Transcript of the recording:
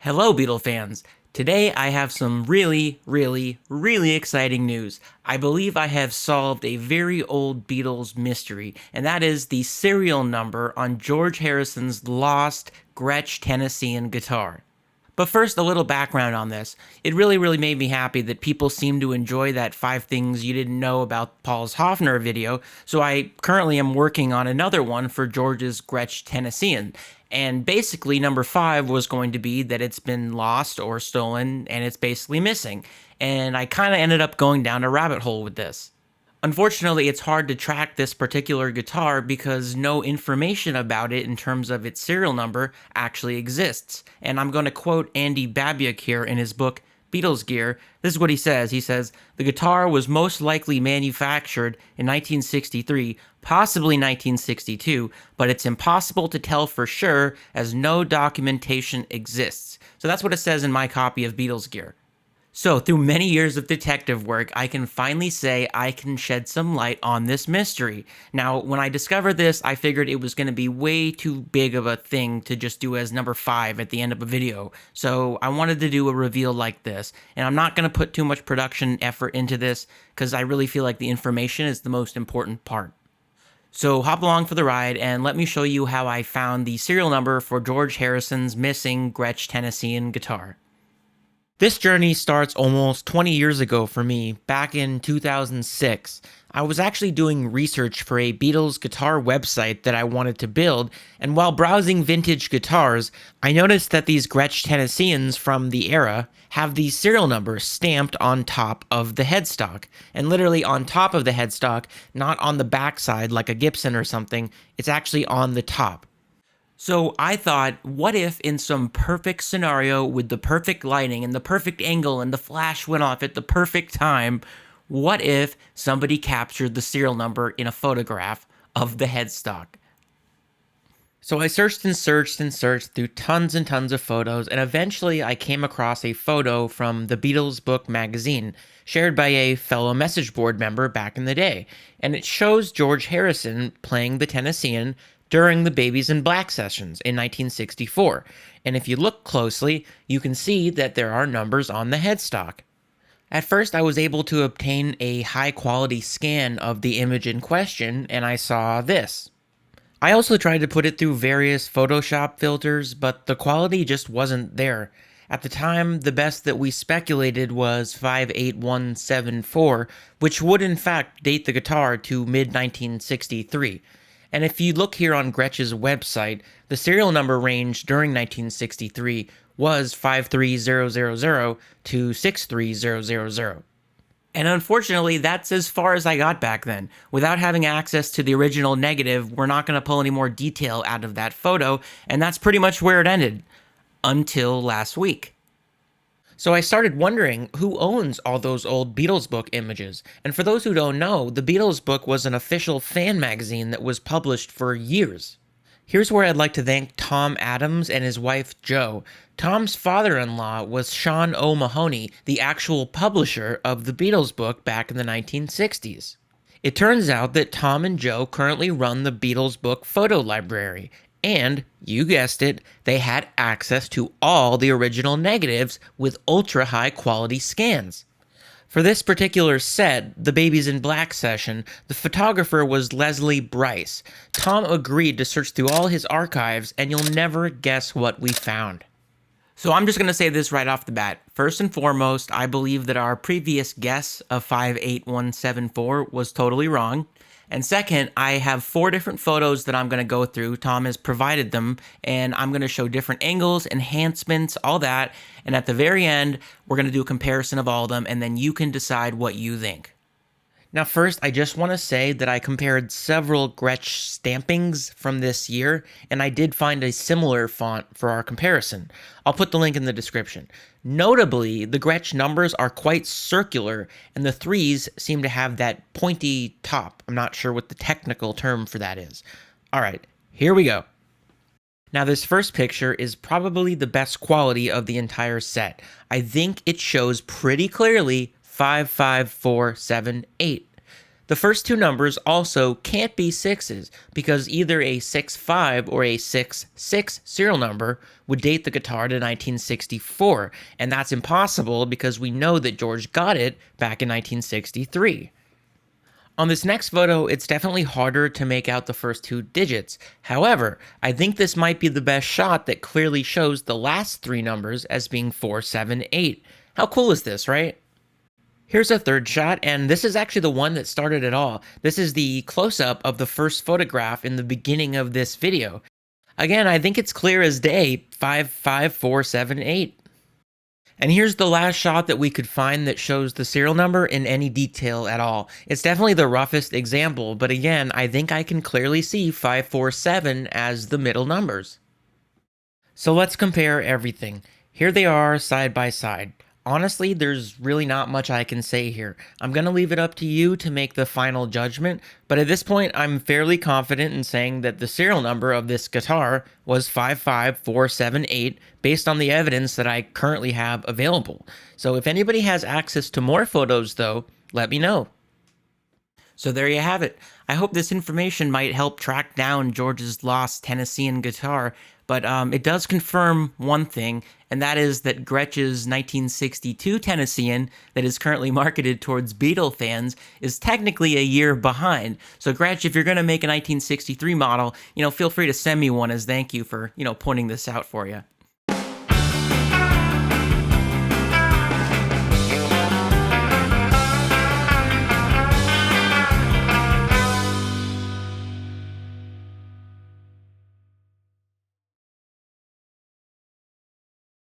Hello, Beatle fans. Today I have some really exciting news. I believe I have solved a very old Beatles mystery, and that is the serial number on George Harrison's lost Gretsch Tennessean guitar. But first, a little background on this. It really made me happy that people seem to enjoy that 5 things you didn't know about Paul's Hofner video, so I currently am working on another one for George's Gretsch Tennessean. And basically, number 5 was going to be that it's been lost or stolen and it's basically missing. And I kind of ended up going down a rabbit hole with this. Unfortunately, it's hard to track this particular guitar because no information about it in terms of its serial number actually exists. And I'm going to quote Andy Babiak here in his book, Beatles Gear. This is what he says. He says, "The guitar was most likely manufactured in 1963, possibly 1962, but it's impossible to tell for sure as no documentation exists." So that's what it says in my copy of Beatles Gear. So, through many years of detective work, I can finally say I can shed some light on this mystery. Now, when I discovered this, I figured it was going to be way too big of a thing to just do as number 5 at the end of a video. So, I wanted to do a reveal like this. And I'm not going to put too much production effort into this because I really feel like the information is the most important part. So hop along for the ride and let me show you how I found the serial number for George Harrison's missing Gretsch Tennessean guitar. This journey starts almost 20 years ago for me, back in 2006. I was actually doing research for a Beatles guitar website that I wanted to build, and while browsing vintage guitars, I noticed that these Gretsch Tennesseans from the era have the serial number stamped on top of the headstock, and literally on top of the headstock, not on the backside like a Gibson or something, it's actually on the top. So I thought, what if in some perfect scenario with the perfect lighting and the perfect angle and the flash went off at the perfect time, what if somebody captured the serial number in a photograph of the headstock? So I searched and searched and searched through tons and tons of photos, and eventually I came across a photo from the Beatles book magazine, shared by a fellow message board member back in the day, and it shows George Harrison playing the Tennessean during the Babies in Black sessions in 1964, and if you look closely, you can see that there are numbers on the headstock. At first, I was able to obtain a high-quality scan of the image in question, and I saw this. I also tried to put it through various Photoshop filters, but the quality just wasn't there. At the time, the best that we speculated was 58174, which would in fact date the guitar to mid-1963. And if you look here on Gretsch's website, the serial number range during 1963 was 53000 to 63000. And unfortunately, that's as far as I got back then. Without having access to the original negative, we're not going to pull any more detail out of that photo, and that's pretty much where it ended. Until last week. So I started wondering who owns all those old Beatles book images. And for those who don't know, the Beatles book was an official fan magazine that was published for years. Here's where I'd like to thank Tom Adams and his wife Jo. Tom's father-in-law was Sean O'Mahony, the actual publisher of the Beatles book back in the 1960s. It turns out that Tom and Jo currently run the Beatles book photo library. And, you guessed it, they had access to all the original negatives with ultra high quality scans. For this particular set, the Babies in Black session, the photographer was Leslie Bryce. Tom agreed to search through all his archives, and you'll never guess what we found. So I'm just going to say this right off the bat. First and foremost, I believe that our previous guess of 58174 was totally wrong. And second, I have 4 different photos that I'm going to go through. Tom has provided them, and I'm going to show different angles, enhancements, all that. And at the very end, we're going to do a comparison of all of them, and then you can decide what you think. Now first, I just want to say that I compared several Gretsch stampings from this year, and I did find a similar font for our comparison. I'll put the link in the description. Notably, the Gretsch numbers are quite circular, and the 3s seem to have that pointy top. I'm not sure what the technical term for that is. Alright, here we go. Now this first picture is probably the best quality of the entire set. I think it shows pretty clearly 55478. The first two numbers also can't be sixes because either a 6.5 or a 6.6 serial number would date the guitar to 1964, and that's impossible because we know that George got it back in 1963. On this next photo, it's definitely harder to make out the first two digits. However, I think this might be the best shot that clearly shows the last three numbers as being 4, 7, 8. How cool is this, right? Here's a third shot, and this is actually the one that started it all. This is the close-up of the first photograph in the beginning of this video. Again, I think it's clear as day, 5, 5, 4, 7, 8. And here's the last shot that we could find that shows the serial number in any detail at all. It's definitely the roughest example, but again, I think I can clearly see 547 as the middle numbers. So let's compare everything. Here they are side by side. Honestly, there's really not much I can say here. I'm going to leave it up to you to make the final judgment, but at this point, I'm fairly confident in saying that the serial number of this guitar was 55478 based on the evidence that I currently have available. So if anybody has access to more photos, though, let me know. So there you have it. I hope this information might help track down George's lost Tennessean guitar, but it does confirm one thing, and that is that Gretsch's 1962 Tennessean that is currently marketed towards Beatle fans is technically a year behind. So Gretsch, if you're going to make a 1963 model, feel free to send me one as thank you for, pointing this out for you.